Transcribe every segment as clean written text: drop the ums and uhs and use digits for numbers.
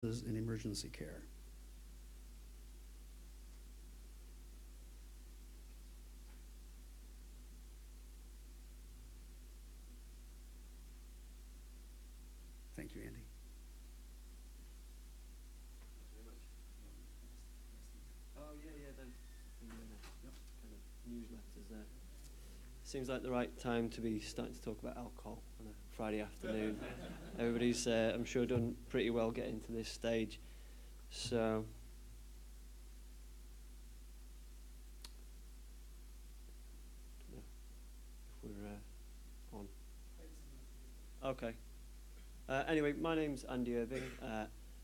in emergency care. Thank you, Andy. Oh yeah, those kind of newsletters there. Seems like the right time to be starting to talk about alcohol on a Friday afternoon. Everybody's, I'm sure, done pretty well getting to this stage. So, if we're on. Okay. Anyway, my name's Andy Irving.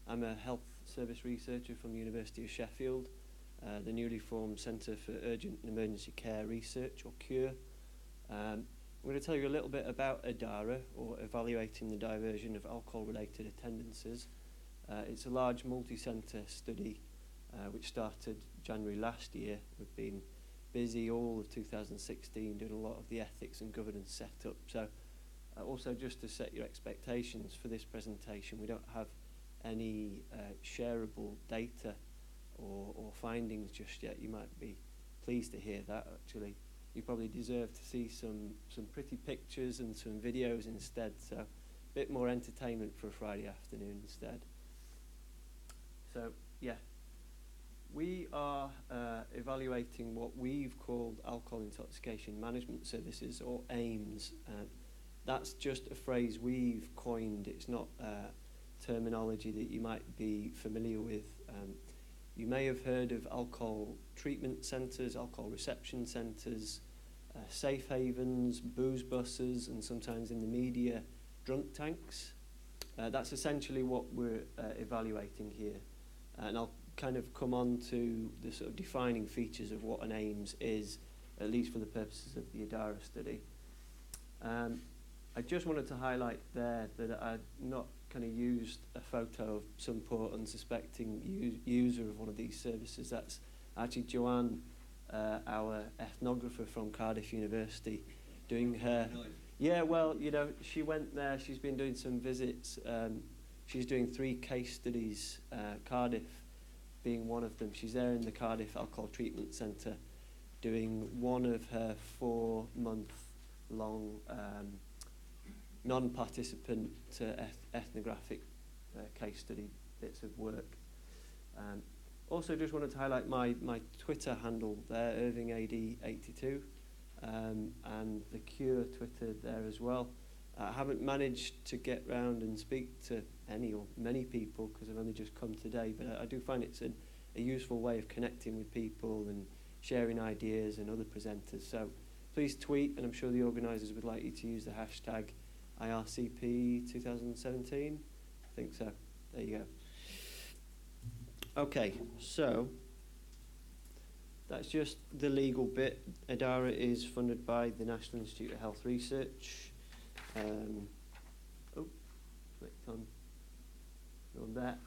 I'm a health service researcher from the University of Sheffield, the newly formed Centre for Urgent and Emergency Care Research, or CURE. I'm going to tell you a little bit about IDARA, or Evaluating the Diversion of Alcohol-Related Attendances. It's a large multi-centre study which started January last year. We've been busy all of 2016 doing a lot of the ethics and governance setup. So also, just to set your expectations for this presentation, we don't have any shareable data or findings just yet. You might be pleased to hear that, actually. You probably deserve to see some pretty pictures and some videos instead, so a bit more entertainment for a Friday afternoon instead. So, yeah. We are evaluating what we've called Alcohol Intoxication Management Services, or AIMS. That's just a phrase we've coined. It's not terminology that you might be familiar with. You may have heard of alcohol treatment centres, alcohol reception centres, safe havens, booze buses, and sometimes in the media, drunk tanks. That's essentially what we're evaluating here. And I'll kind of come on to the sort of defining features of what an AIMS is, at least for the purposes of the IDARA study. I just wanted to highlight there that I'd not kind of used a photo of some poor unsuspecting user of one of these services. That's actually Joanne, our ethnographer from Cardiff University, doing her... Really? Yeah, well, you know, she went there, she's been doing some visits. She's doing 3 case studies, Cardiff being one of them. She's there in the Cardiff Alcohol Treatment Centre doing one of her 4-month-long non-participant ethnographic case study bits of work. Also, just wanted to highlight my Twitter handle there, IrvingAD82, and the CURE Twitter there as well. I haven't managed to get round and speak to any or many people because I've only just come today, but I do find it's a useful way of connecting with people and sharing ideas and other presenters. So please tweet, and I'm sure the organisers would like you to use the hashtag IRCP 2017. I think so. There you go. Okay, so that's just the legal bit. IDARA is funded by the National Institute of Health Research. Clicked on that.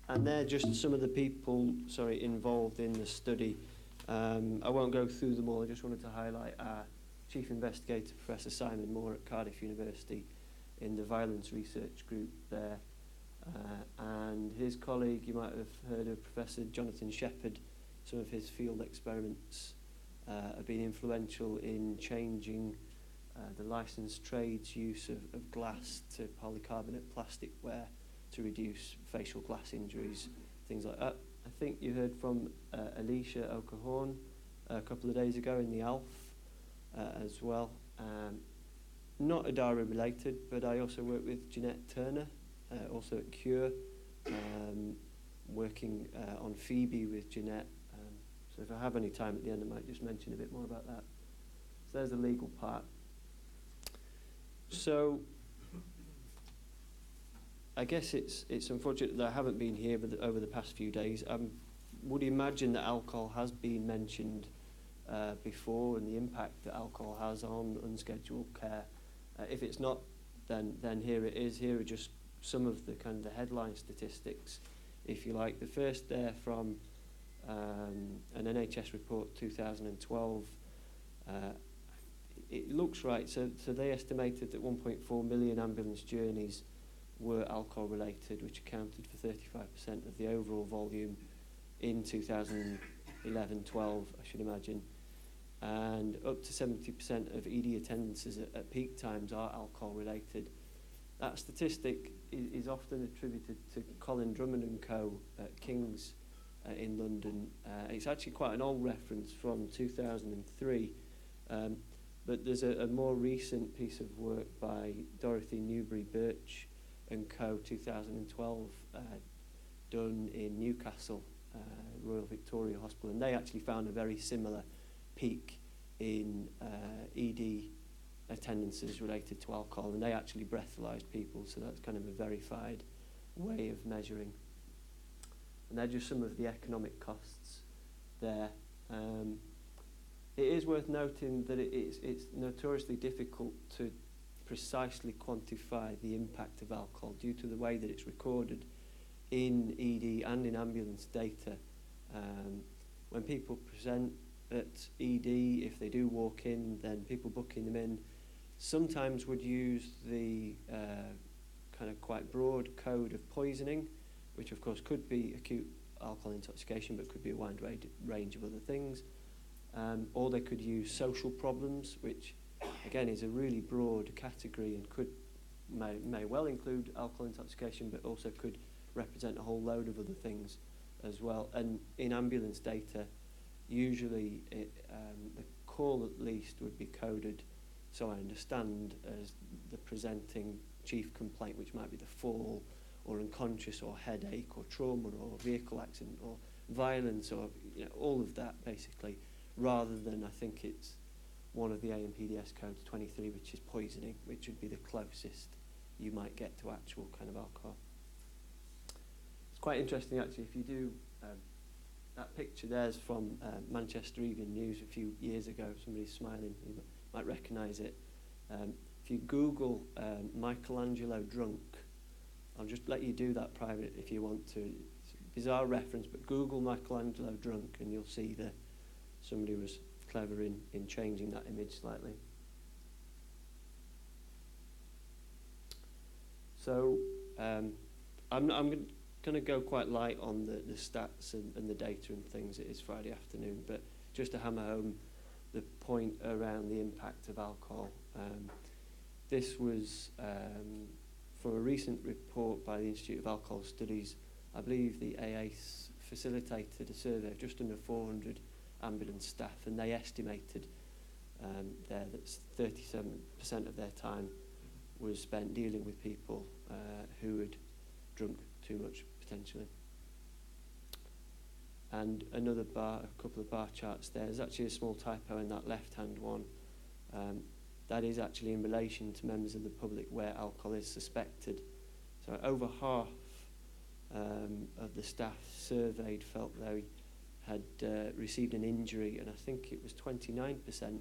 And they're just some of the people, involved in the study. I won't go through them all. I just wanted to highlight our Chief Investigator, Professor Simon Moore at Cardiff University, in the Violence Research Group there. And his colleague, you might have heard of, Professor Jonathan Shepherd. Some of his field experiments have been influential in changing the licensed trade's use of glass to polycarbonate plasticware to reduce facial glass injuries, things like that. I think you heard from Alicia O'Cahorn a couple of days ago in the ALF as well. Not IDARA related, but I also work with Jeanette Turner, also at CURE, working on Phoebe with Jeanette. So if I have any time at the end, I might just mention a bit more about that. So there's the legal part. So I guess it's unfortunate that I haven't been here over the past few days. I would imagine that alcohol has been mentioned before, and the impact that alcohol has on unscheduled care. If it's not, then here it is. Here are just some of the kind of the headline statistics, if you like. The first there from an NHS report 2012. It looks right. So they estimated that 1.4 million ambulance journeys were alcohol related, which accounted for 35% of the overall volume in 2011-12, I should imagine. And up to 70% of ED attendances at peak times are alcohol related. That statistic is often attributed to Colin Drummond and Co. at King's in London. It's actually quite an old reference from 2003, but there's a more recent piece of work by Dorothy Newbury Birch and Co. 2012 done in Newcastle, Royal Victoria Hospital, and they actually found a very similar peak in ED attendances related to alcohol, and they actually breathalyzed people, so that's kind of a verified way of measuring. And they're just some of the economic costs there. It is worth noting that it's notoriously difficult to precisely quantify the impact of alcohol due to the way that it's recorded in ED and in ambulance data. When people present at ED, if they do walk in, then people booking them in sometimes would use the kind of quite broad code of poisoning, which of course could be acute alcohol intoxication, but could be a wide range of other things. Or they could use social problems, which again is a really broad category and may well include alcohol intoxication, but also could represent a whole load of other things as well. And in ambulance data, usually the call at least would be coded, so I understand, as the presenting chief complaint, which might be the fall or unconscious or headache or trauma or vehicle accident or violence or all of that basically, rather than, I think it's one of the AMPDS codes 23, which is poisoning, which would be the closest you might get to actual kind of alcohol. It's quite interesting actually, if you do that picture there's from Manchester Evening News a few years ago. Somebody's smiling, you might recognise it. If you Google Michelangelo drunk, I'll just let you do that private if you want to. It's a bizarre reference, but Google Michelangelo drunk and you'll see that somebody was clever in changing that image slightly. So I'm going to go quite light on the stats and the data and things. It is Friday afternoon, but just to hammer home the point around the impact of alcohol. This was from a recent report by the Institute of Alcohol Studies. I believe the AACE facilitated a survey of just under 400 ambulance staff, and they estimated there that 37% of their time was spent dealing with people who had drunk too much, potentially. And another bar, a couple of bar charts there. There's actually a small typo in that left-hand one. That is actually in relation to members of the public where alcohol is suspected. So over half of the staff surveyed felt they had received an injury, and I think it was 29%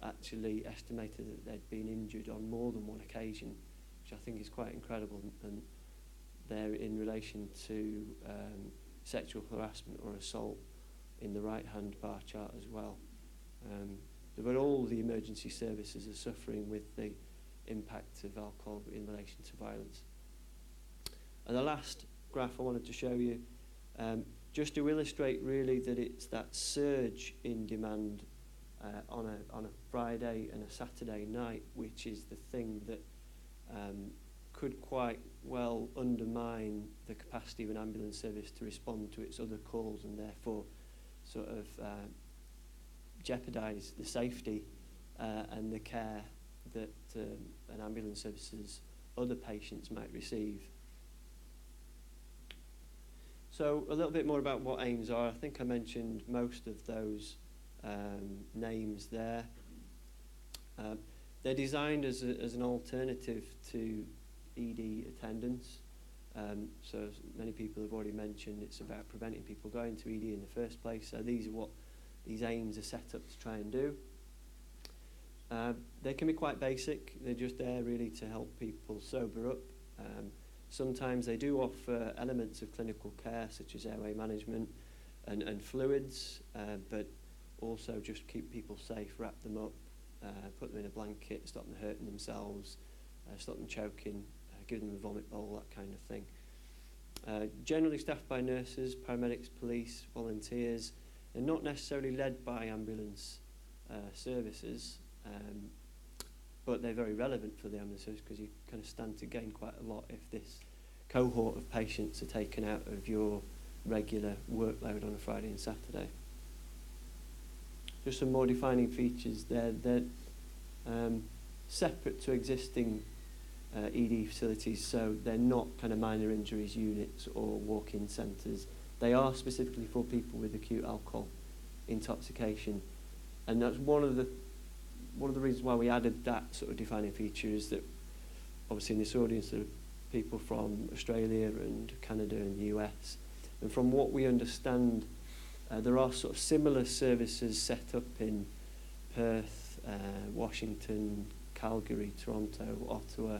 actually estimated that they'd been injured on more than one occasion, which I think is quite incredible. And they're in relation to sexual harassment or assault in the right-hand bar chart as well. But all the emergency services are suffering with the impact of alcohol in relation to violence. And the last graph I wanted to show you, just to illustrate really that it's that surge in demand on a Friday and a Saturday night, which is the thing that could quite well undermine the capacity of an ambulance service to respond to its other calls, and therefore sort of jeopardise the safety and the care that an ambulance service's other patients might receive. So a little bit more about what AIMS are. I think I mentioned most of those names there. They're designed as an alternative to ED attendance. So as many people have already mentioned, it's about preventing people going to ED in the first place. So these are what these AIMS are set up to try and do. They can be quite basic. They're just there really to help people sober up. Sometimes they do offer elements of clinical care such as airway management and fluids, but also just keep people safe, wrap them up, put them in a blanket, stop them hurting themselves, stop them choking, give them a vomit bowl, that kind of thing. Generally staffed by nurses, paramedics, police, volunteers, and not necessarily led by ambulance services, but they're very relevant for the ambulance service because you kind of stand to gain quite a lot if this cohort of patients are taken out of your regular workload on a Friday and Saturday. Just some more defining features there. They're separate to existing ED facilities, so they're not kind of minor injuries units or walk-in centres. They are specifically for people with acute alcohol intoxication, and that's one of the reasons why we added that sort of defining feature is that obviously in this audience there are people from Australia and Canada and the US, and from what we understand there are sort of similar services set up in Perth, Washington, Calgary, Toronto, Ottawa.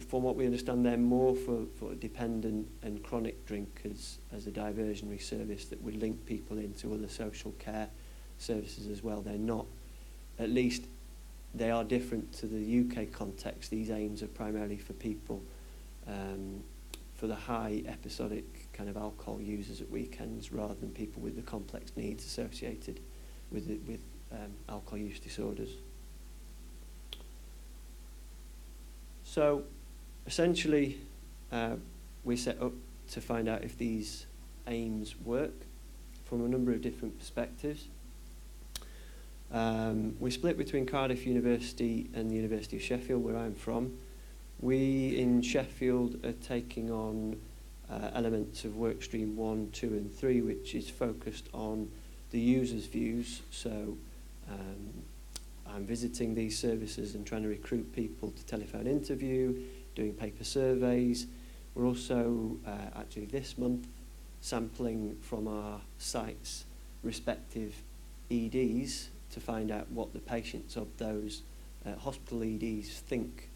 From what we understand, they're more for dependent and chronic drinkers as a diversionary service that would link people into other social care services as well. They're not, at least they are different to the UK context. These aims are primarily for people, for the high episodic kind of alcohol users at weekends rather than people with the complex needs associated with alcohol use disorders. So essentially we set up to find out if these aims work from a number of different perspectives. We're split between Cardiff University and the University of Sheffield, where I'm from. We in Sheffield are taking on elements of workstream 1, 2 and 3, which is focused on the user's views. So I'm visiting these services and trying to recruit people to telephone interview, doing paper surveys. We're also actually this month sampling from our sites respective EDs to find out what the patients of those hospital EDs think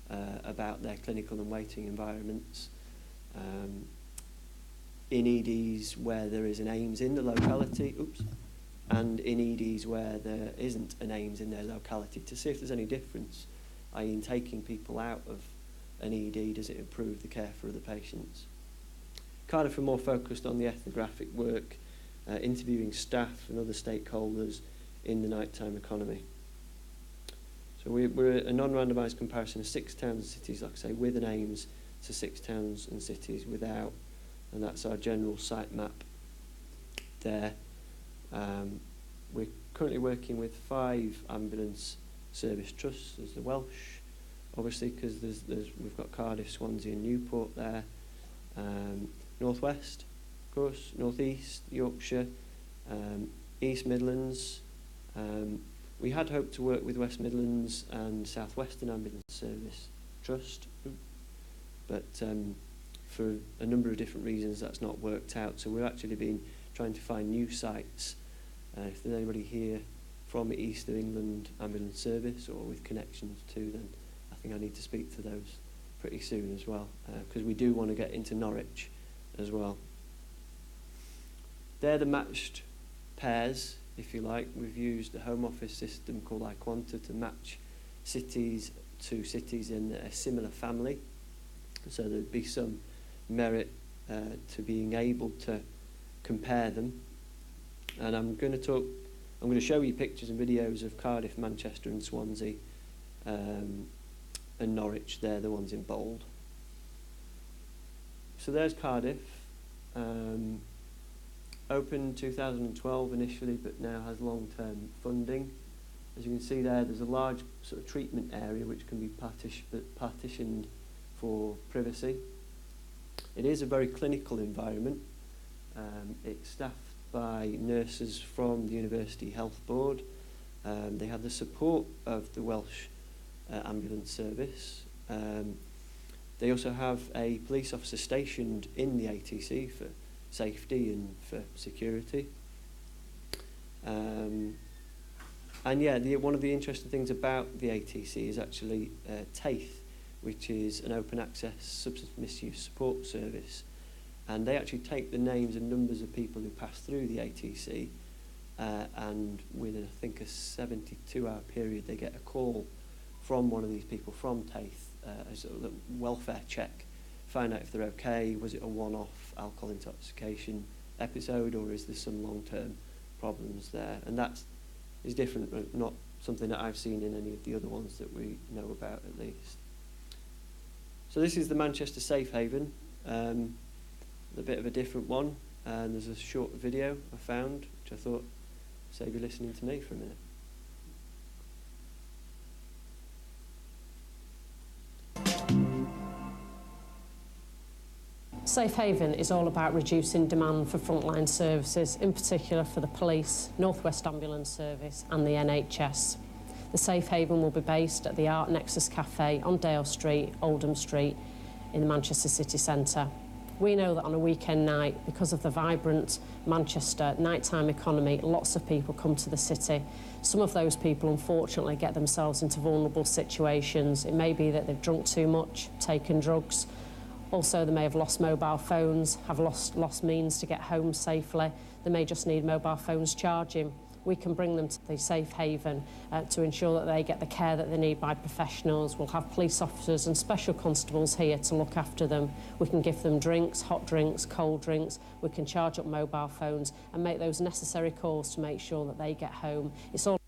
about their clinical and waiting environments. In EDs where there is an AIMS in the locality, and in EDs where there isn't an AIMS in their locality, to see if there's any difference, i.e. in taking people out of an ED, does it improve the care for other patients? Cardiff are more focused on the ethnographic work, interviewing staff and other stakeholders in the nighttime economy. So we're a non-randomised comparison of 6 towns and cities, like I say, with an AIMS to 6 towns and cities without, and that's our general site map there. We're currently working with 5 ambulance service trusts. There's the Welsh, obviously, because we've got Cardiff, Swansea and Newport there. North West, of course, North East, Yorkshire, East Midlands. We had hoped to work with West Midlands and South Western Ambulance Service Trust, but for a number of different reasons that's not worked out. So we've actually been trying to find new sites. If there's anybody here from East of England Ambulance Service or with connections to, then I think I need to speak to those pretty soon as well, because we do want to get into Norwich as well. They're the matched pairs, if you like. We've used a home office system called iQuanta to match cities to cities in a similar family. So there'd be some merit to being able to compare them. And I'm going to show you pictures and videos of Cardiff, Manchester and Swansea and Norwich. They're the ones in bold. So there's Cardiff. Opened 2012 initially, but now has long-term funding. As you can see there's a large sort of treatment area which can be partitioned for privacy. It is a very clinical environment. It's staffed by nurses from the University Health Board. They have the support of the Welsh Ambulance Service. They also have a police officer stationed in the ATC for safety and for security. And yeah, one of the interesting things about the ATC is actually TAFE, which is an open access substance misuse support service. And they actually take the names and numbers of people who pass through the ATC, and within, I think, a 72-hour period, they get a call from one of these people from TAFE a sort of welfare check, find out if they're okay. Was it a one-off alcohol intoxication episode, or is there some long-term problems there? And that is different, not something that I've seen in any of the other ones that we know about, at least. So this is the Manchester Safe Haven, a bit of a different one, and there's a short video I found, which I thought save you listening to me for a minute. Safe Haven is all about reducing demand for frontline services, in particular for the police, North West Ambulance Service and the NHS. The Safe Haven will be based at the Art Nexus Cafe on Dale Street, Oldham Street in the Manchester city centre. We know that on a weekend night, because of the vibrant Manchester nighttime economy, lots of people come to the city. Some of those people, unfortunately, get themselves into vulnerable situations. It may be that they've drunk too much, taken drugs. Also, they may have lost mobile phones, have lost means to get home safely. They may just need mobile phones charging. We can bring them to the Safe Haven to ensure that they get the care that they need by professionals. We'll have police officers and special constables here to look after them. We can give them drinks, hot drinks, cold drinks. We can charge up mobile phones and make those necessary calls to make sure that they get home. It's all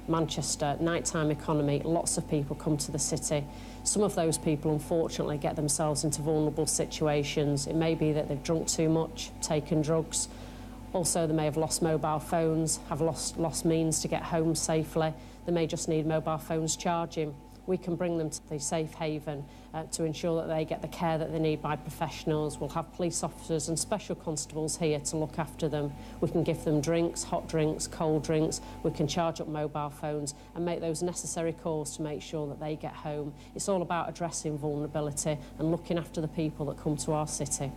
Manchester nighttime economy, lots of people come to the city. Some of those people, unfortunately, get themselves into vulnerable situations. It may be that they've drunk too much, taken drugs. Also, they may have lost mobile phones, have lost means to get home safely. They may just need mobile phones charging. We can bring them to the Safe Haven to ensure that they get the care that they need by professionals. We'll have police officers and special constables here to look after them. We can give them drinks, hot drinks, cold drinks. We can charge up mobile phones and make those necessary calls to make sure that they get home. It's all about addressing vulnerability and looking after the people that come to our city.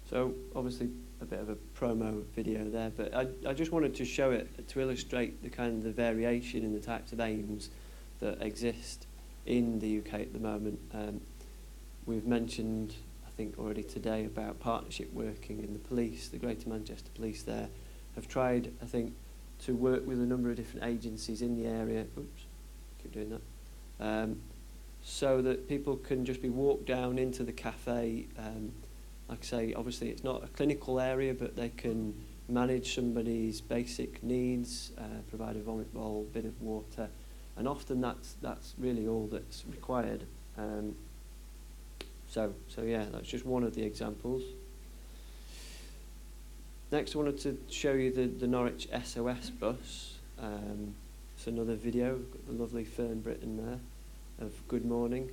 So obviously a bit of a promo video there, but I just wanted to show it to illustrate the kind of the variation in the types of aims that exist in the UK at the moment. We've mentioned, I think already today, about partnership working in the police. The Greater Manchester Police there have tried, I think, to work with a number of different agencies in the area. Oops, keep doing that. So that people can just be walked down into the cafe. Like I say, obviously it's not a clinical area, but they can manage somebody's basic needs, provide a vomit bowl, a bit of water, and often that's really all that's required. So yeah, that's just one of the examples. Next, I wanted to show you the Norwich SOS bus. It's another video. We've got the lovely Fern Britton there of Good Morning.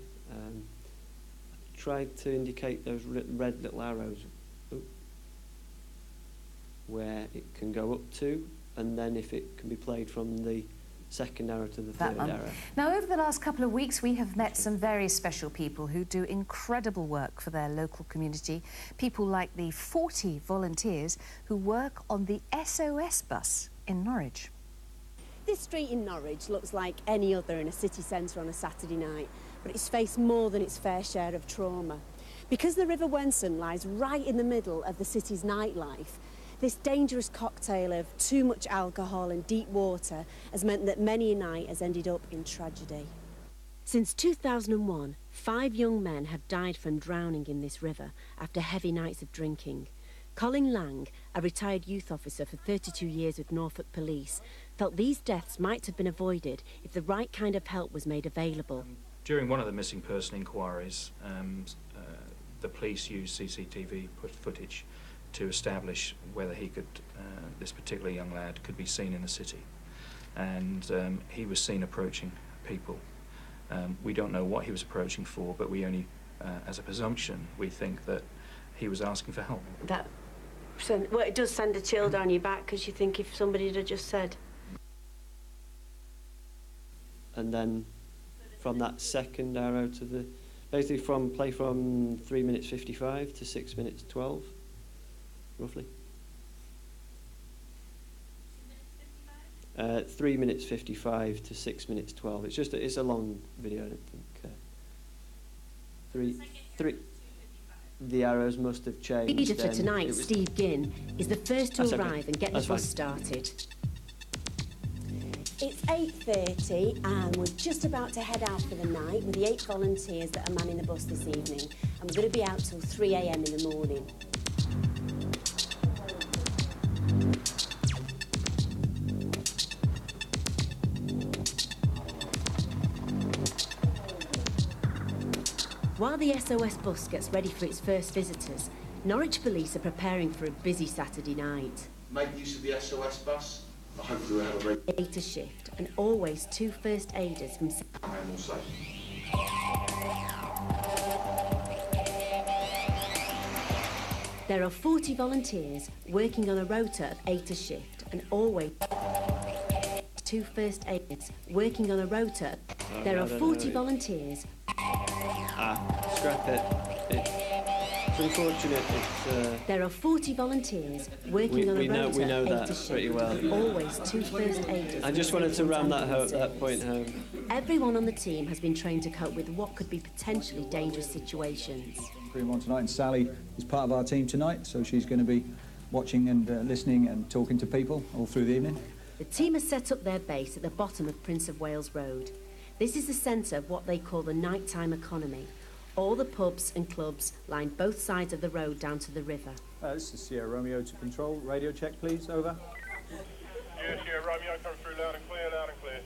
Tried to indicate those red little arrows where it can go up to, and then if it can be played from the second arrow to the third arrow. Now, over the last couple of weeks, we have met some very special people who do incredible work for their local community. People like the 40 volunteers who work on the SOS bus in Norwich. This street in Norwich looks like any other in a city centre on a Saturday night, but it's faced more than its fair share of trauma. Because the River Wensum lies right in the middle of the city's nightlife, this dangerous cocktail of too much alcohol and deep water has meant that many a night has ended up in tragedy. Since 2001, 5 young men have died from drowning in this river after heavy nights of drinking. Colin Lang, a retired youth officer for 32 years with Norfolk Police, felt these deaths might have been avoided if the right kind of help was made available. During one of the missing person inquiries, the police used CCTV footage to establish whether he could, this particular young lad could be seen in the city. And he was seen approaching people. We don't know what he was approaching for, but we only, as a presumption, we think that he was asking for help. Well, it does send a chill down your back, because you think if somebody had just said. And then from that second arrow to the... basically play from 3 minutes 55 to 6 minutes 12, roughly. 3 minutes 55 to 6 minutes 12. It's a long video. I don't think. The arrows must have changed. Leader for tonight, Steve Ginn, is the first to arrive and get the bus started. It's 8:30 and we're just about to head out for the night with the 8 volunteers that are manning the bus this evening, and we're going to be out till 3 a.m. in the morning. While the SOS bus gets ready for its first visitors, Norwich Police are preparing for a busy Saturday night. Make use of the SOS bus. I hope we'll have a very 8 shift and always 2 first aiders from... animal safe. There are 40 volunteers working on a rota of 8 a shift and always 2 first aiders working on a rota. There are 40 volunteers. Scrap it. It's unfortunate. There are 40 volunteers working on a rota we know of 8 that a shift pretty well. and always 2 first aiders. I just wanted to ram that point home. Everyone on the team has been trained to cope with what could be potentially dangerous situations. Crew on tonight, and Sally is part of our team tonight, so she's going to be watching and listening and talking to people all through the evening. The team has set up their base at the bottom of Prince of Wales Road. This is the centre of what they call the nighttime economy. All the pubs and clubs line both sides of the road down to the river. This is Sierra Romeo to control. Radio check, please. Over. Yes, Sierra Romeo, come through loud and clear, loud and clear.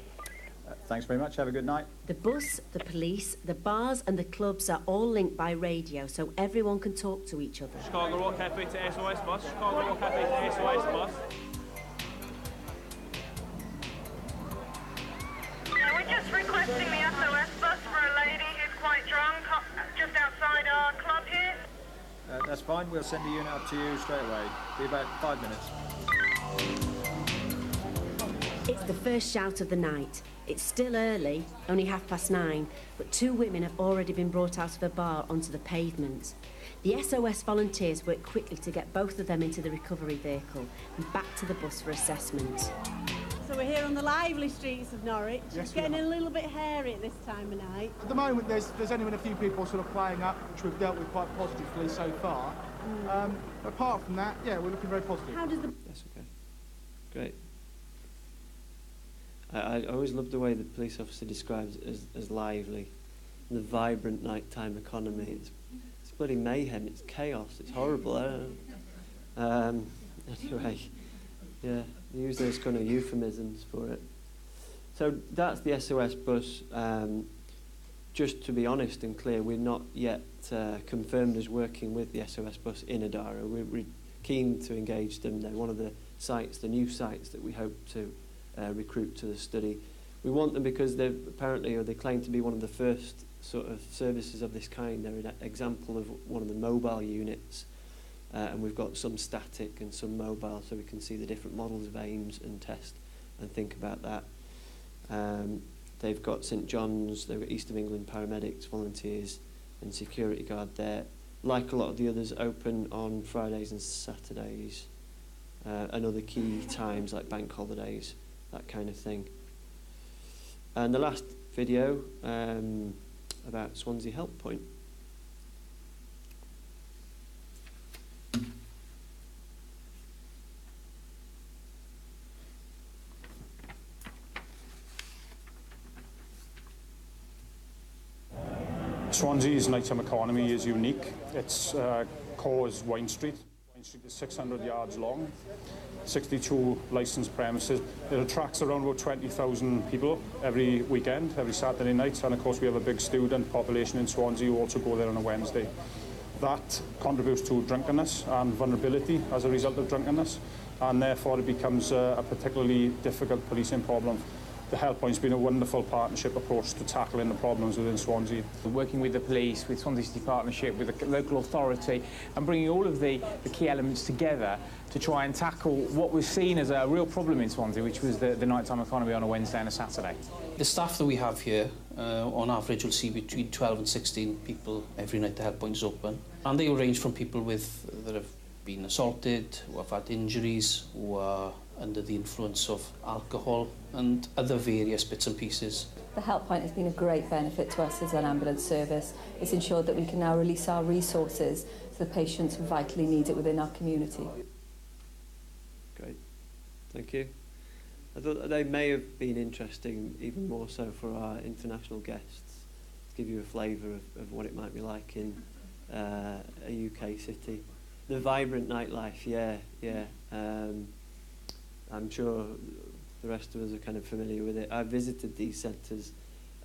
Thanks very much. Have a good night. The bus, the police, the bars and the clubs are all linked by radio, so everyone can talk to each other. Chicago Rock Cafe to SOS bus. Chicago Rock Cafe to SOS bus. Yeah, we're just requesting the SOS bus for a lady who's quite drunk just outside our club here. That's fine. We'll send a unit up to you straight away. Be about 5 minutes. It's the first shout of the night. It's still early, only 9:30, but 2 women have already been brought out of a bar onto the pavement. The SOS volunteers work quickly to get both of them into the recovery vehicle and back to the bus for assessment. So we're here on the lively streets of Norwich. Yes, it's getting a little bit hairy at this time of night. At the moment, there's only been a few people sort of playing up, which we've dealt with quite positively so far. Apart from that, yeah, we're looking very positive. How does the... That's okay. Great. I always love the way the police officer describes it as lively. The vibrant nighttime economy. It's bloody mayhem. It's chaos. It's horrible. I don't know. Anyway, yeah, they use those kind of euphemisms for it. So that's the SOS bus. Just to be honest and clear, we're not yet confirmed as working with the SOS bus in Adara. We're keen to engage them. They're one of the sites, the new sites that we hope to recruit to the study. We want them because they claim to be one of the first sort of services of this kind. They're an example of one of the mobile units, and we've got some static and some mobile, so we can see the different models of aims and test and think about that. They've got St John's, they've got East of England paramedics, volunteers and security guard there. Like a lot of the others, open on Fridays and Saturdays, and other key times like bank holidays, that kind of thing. And the last video about Swansea Help Point. Swansea's nighttime economy is unique. Its core is Wine Street. Wine Street is 600 yards long, 62 licensed premises. It attracts around about 20,000 people every weekend, every Saturday night, and of course we have a big student population in Swansea who also go there on a Wednesday. That contributes to drunkenness and vulnerability as a result of drunkenness, and therefore it becomes a particularly difficult policing problem. The Help Point's been a wonderful partnership approach to tackling the problems within Swansea. Working with the police, with Swansea City Partnership, with the local authority, and bringing all of the key elements together to try and tackle what was seen as a real problem in Swansea, which was the nighttime economy on a Wednesday and a Saturday. The staff that we have here, on average, will see between 12 and 16 people every night the Help Point is open. And they will range from people that have been assaulted, who have had injuries, who are under the influence of alcohol and other various bits and pieces. The Help Point has been a great benefit to us as an ambulance service. It's ensured that we can now release our resources to the patients who vitally need it within our community. Great, thank you. I thought they may have been interesting, even more so for our international guests, to give you a flavour of what it might be like in a UK city. The vibrant nightlife, yeah. I'm sure the rest of us are kind of familiar with it. I've visited these centres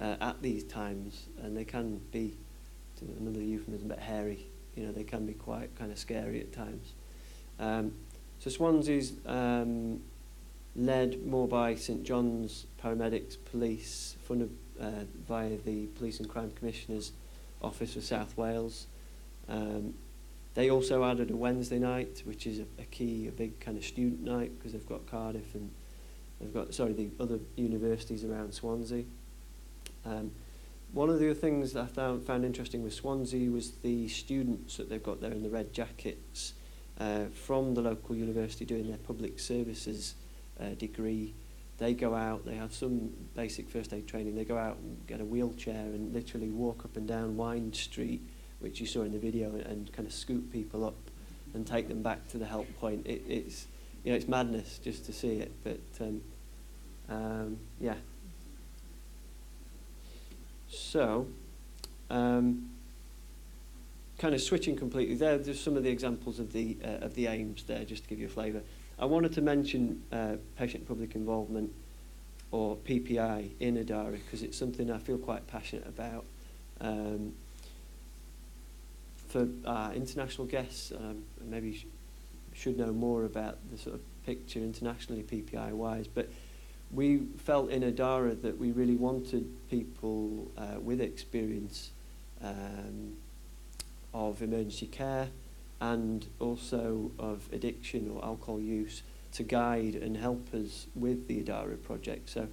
at these times, and they can be, to another euphemism, a bit hairy. You know, they can be quite kind of scary at times. So Swansea's led more by St John's paramedics, police, funded via the Police and Crime Commissioner's Office for South Wales. They also added a Wednesday night, which is a big kind of student night, because they've got Cardiff and they've got, the other universities around Swansea. One of the other things that I found interesting with Swansea was the students that they've got there in the red jackets from the local university doing their public services degree. They go out, they have some basic first aid training, they go out and get a wheelchair and literally walk up and down Wind Street, which you saw in the video, and kind of scoop people up and take them back to the Help Point. It's madness just to see it, but yeah. So, kind of switching completely, there's some of the examples of the aims there, just to give you a flavour. I wanted to mention patient public involvement, or PPI, in Adara, because it's something I feel quite passionate about. For our international guests, maybe should know more about the sort of picture internationally PPI-wise, but we felt in Adara that we really wanted people with experience of emergency care and also of addiction or alcohol use to guide and help us with the Adara project. So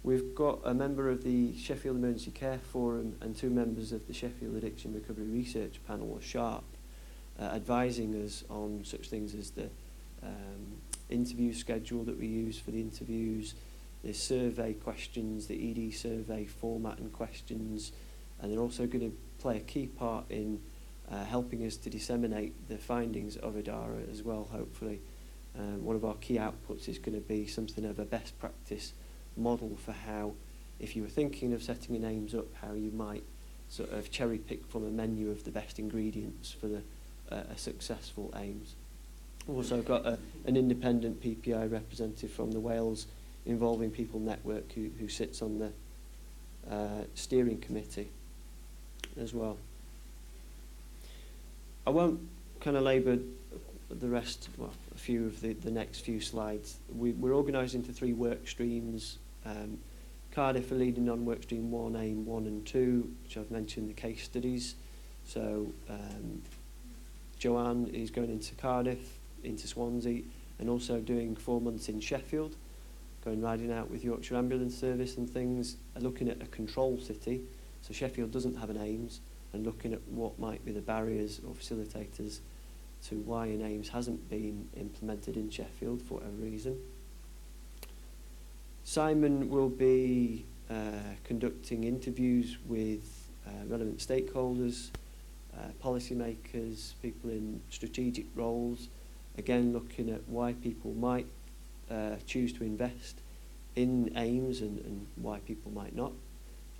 we've got a member of the Sheffield Emergency Care Forum and 2 members of the Sheffield Addiction Recovery Research Panel, or SHARP, advising us on such things as the interview schedule that we use for the interviews, the survey questions, the ED survey format and questions, and they're also going to play a key part in helping us to disseminate the findings of Adara as well, hopefully. One of our key outputs is going to be something of a best practice model for how, if you were thinking of setting your names up, how you might sort of cherry pick from a menu of the best ingredients for a successful aims. We've also got an independent PPI representative from the Wales Involving People Network who sits on the steering committee as well. I won't kind of labour the rest, a few of the next few slides. We're organised into 3 work streams. Cardiff are leading on work stream 1, aim 1 and 2, which I've mentioned the case studies. So Joanne is going into Cardiff, into Swansea, and also doing 4 months in Sheffield, going riding out with Yorkshire Ambulance Service and things, looking at a control city. So Sheffield doesn't have an AIMS, and looking at what might be the barriers or facilitators to why an AIMS hasn't been implemented in Sheffield for whatever reason. Simon will be conducting interviews with relevant stakeholders, policymakers, people in strategic roles, again looking at why people might choose to invest in AIMS and why people might not.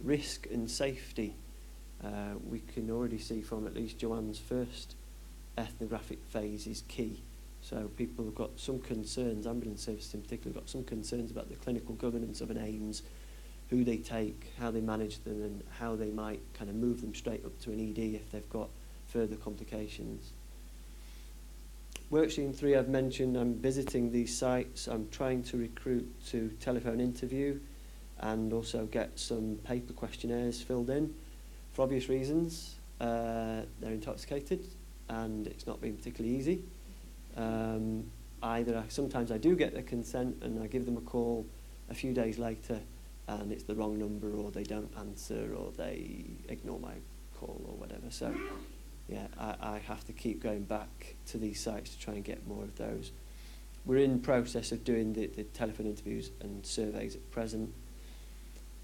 Risk and safety, we can already see from at least Joanne's first ethnographic phase is key. So people have got some concerns, ambulance services in particular, got some concerns about the clinical governance of an AIMS, who they take, how they manage them, and how they might kind of move them straight up to an ED if they've got further complications. Workstream 3, I've mentioned, I'm visiting these sites. I'm trying to recruit to telephone interview. and also get some paper questionnaires filled in. For obvious reasons, they're intoxicated, and it's not been particularly easy. Sometimes I do get their consent and I give them a call a few days later and it's the wrong number, or they don't answer, or they ignore my call or whatever. So yeah, I have to keep going back to these sites to try and get more of those. We're in process of doing the telephone interviews and surveys at present.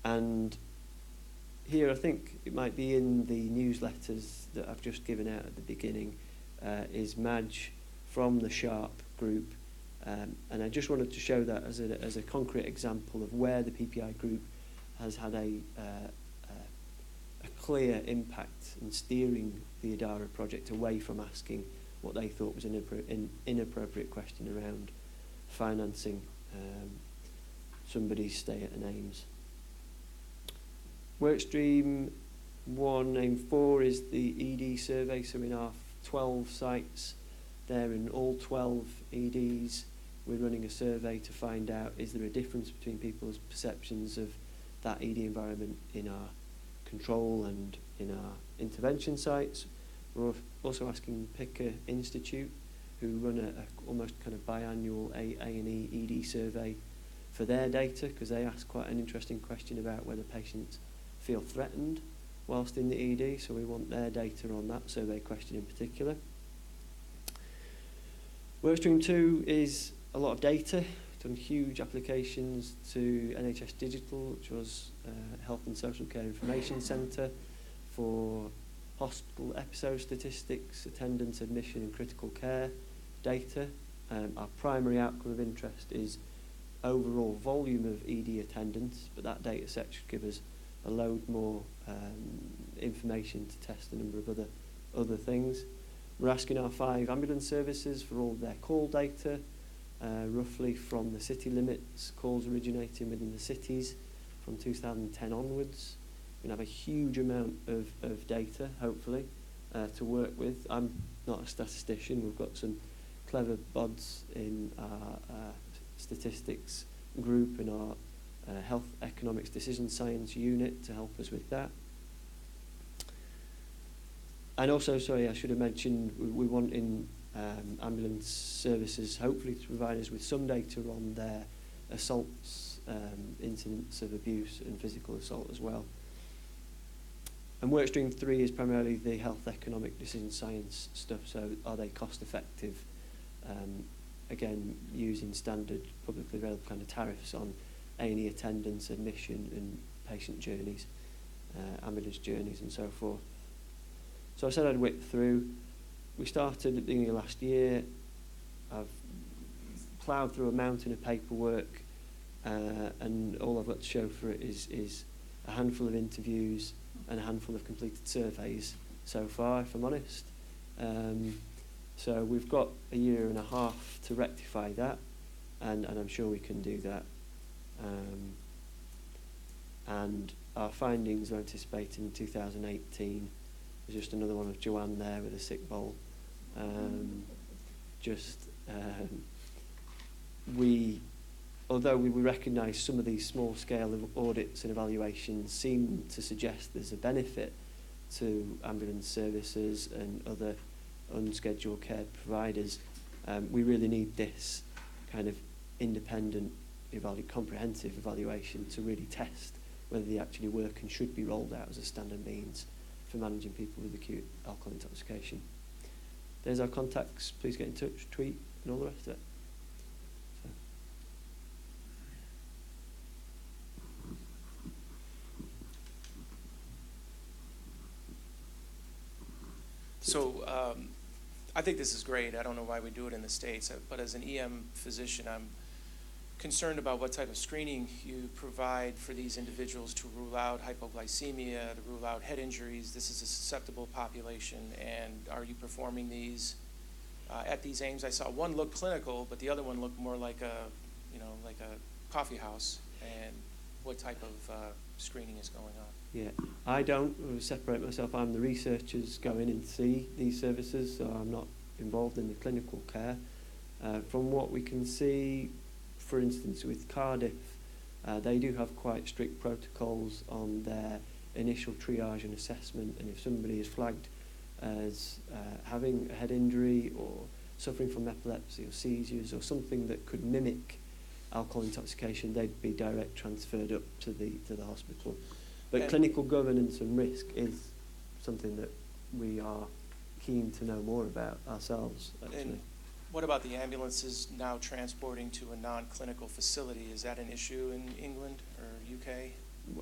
And here I think it might be in the newsletters that I've just given out at the beginning, is Madge from the Sharp group. And I just wanted to show that as a concrete example of where the PPI group has had a clear impact in steering the Adara project away from asking what they thought was an inappropriate question around financing somebody's stay at an Ames. Workstream 1, aim 4 is the ED survey. So in our 12 sites, there in all 12 EDs, we're running a survey to find out, is there a difference between people's perceptions of that ED environment in our control and in our intervention sites. We're also asking Picker Institute, who run a almost kind of biannual A&E ED survey for their data, because they ask quite an interesting question about whether patients feel threatened whilst in the ED, so we want their data on that survey question in particular. Workstream 2 is a lot of data. We've done huge applications to NHS Digital, which was Health and Social Care Information Centre, for hospital episode statistics, attendance, admission and critical care data. Our primary outcome of interest is overall volume of ED attendance, but that data set should give us a load more information to test a number of other things. We're asking our 5 ambulance services for all their call data, roughly from the city limits, calls originating within the cities from 2010 onwards. We're going to have a huge amount of data, hopefully, to work with. I'm not a statistician. We've got some clever bods in our statistics group and our Health Economics Decision Science unit to help us with that. And also, sorry, I should have mentioned, we want in ambulance services hopefully to provide us with some data on their assaults, incidents of abuse and physical assault as well. And Workstream 3 is primarily the health economic decision science stuff, so are they cost effective? Again, using standard publicly available kind of tariffs on A&E attendance, admission and patient journeys, ambulance journeys and so forth. So I said I'd whip through. We started at the beginning of last year. I've ploughed through a mountain of paperwork, and all I've got to show for it is a handful of interviews and a handful of completed surveys so far, if I'm honest. So we've got a year and a half to rectify that, and I'm sure we can do that. And our findings are anticipated in 2018. There's just another one of Joanne there with a sick bowl. Although we recognise some of these small-scale audits and evaluations seem to suggest there's a benefit to ambulance services and other unscheduled care providers, we really need this kind of independent, comprehensive evaluation to really test whether they actually work and should be rolled out as a standard means for managing people with acute alcohol intoxication. There's our contacts. Please get in touch, tweet, and all the rest of it. So I think this is great. I don't know why we do it in the States, but as an EM physician, I'm concerned about what type of screening you provide for these individuals to rule out hypoglycemia, to rule out head injuries. This is a susceptible population, and are you performing these at these aims? I saw one look clinical, but the other one looked more like a coffee house. And what type of screening is going on? Yeah, I don't separate myself. I'm the researchers go in and see these services, so I'm not involved in the clinical care. From what we can see, for instance, with Cardiff, They do have quite strict protocols on their initial triage and assessment, and if somebody is flagged as having a head injury or suffering from epilepsy or seizures or something that could mimic alcohol intoxication, they'd be direct transferred up to the hospital. But clinical governance and risk is something that we are keen to know more about ourselves, actually. And what about the ambulances now transporting to a non-clinical facility? Is that an issue in England or UK?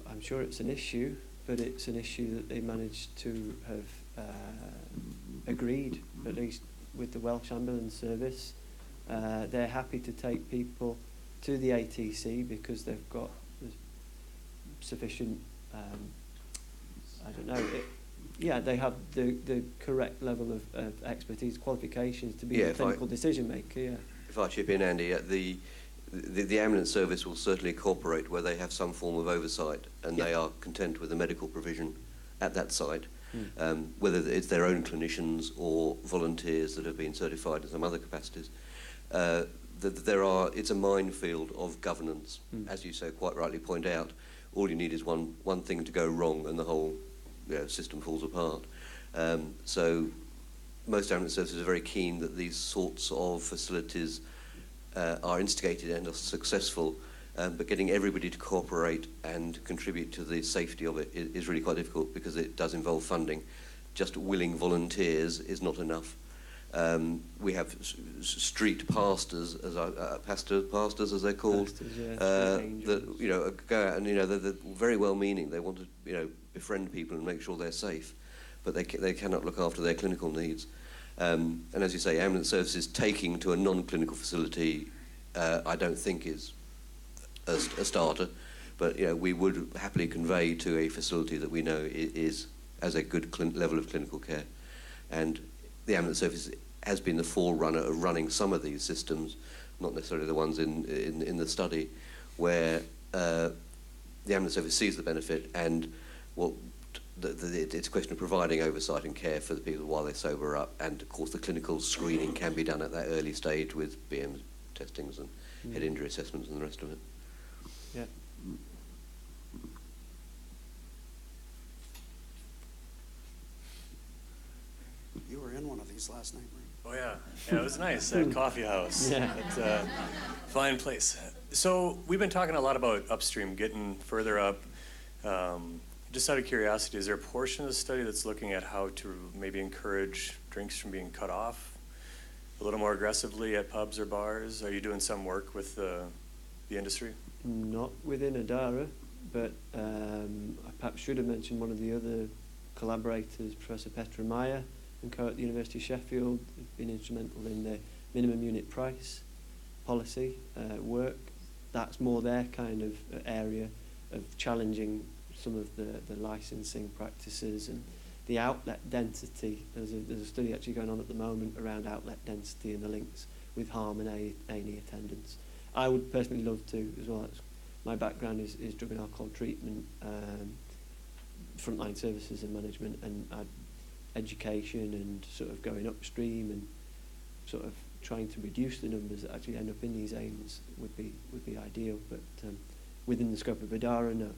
I'm sure it's an issue, but it's an issue that they managed to have agreed, at least with the Welsh Ambulance Service. They're happy to take people to the ATC because they've got sufficient, I don't know, they have the correct level of expertise, qualifications to be a clinical decision maker. If I chip in, Andy, the ambulance service will certainly cooperate where they have some form of oversight and they are content with the medical provision at that site, whether it's their own clinicians or volunteers that have been certified in some other capacities. It's a minefield of governance, as you so quite rightly point out. All you need is one thing to go wrong and the whole system falls apart. So most ambulance services are very keen that these sorts of facilities are instigated and are successful, but getting everybody to cooperate and contribute to the safety of it is really quite difficult because it does involve funding. Just willing volunteers is not enough. We have street pastors, pastors as they're called, that go out and they're very well-meaning. They want to befriend people and make sure they're safe, but they cannot look after their clinical needs. And as you say, ambulance services taking to a non-clinical facility, I don't think is a starter, but we would happily convey to a facility that we know has a good level of clinical care, and the ambulance service has been the forerunner of running some of these systems, not necessarily the ones in the study, where the ambulance service sees the benefit and it's a question of providing oversight and care for the people while they sober up, and of course the clinical screening can be done at that early stage with BM testings and head injury assessments and the rest of it. Yeah. You were in one of these last night, right? Oh yeah, it was nice at Coffee House. Yeah. It's a fine place. So we've been talking a lot about upstream, getting further up. Just out of curiosity, is there a portion of the study that's looking at how to maybe encourage drinks from being cut off a little more aggressively at pubs or bars? Are you doing some work with the industry? Not within Adara, but I perhaps should have mentioned one of the other collaborators, Professor Petra Meyer, and co at the University of Sheffield, have been instrumental in the minimum unit price policy work. That's more their kind of area of challenging some of the licensing practices and the outlet density. There's a study actually going on at the moment around outlet density and the links with harm and A&E attendance. I would personally love to as well. My background is drug and alcohol treatment, frontline services and management, and education and sort of going upstream and sort of trying to reduce the numbers that actually end up in these aims would be ideal. But within the scope of Adara, no.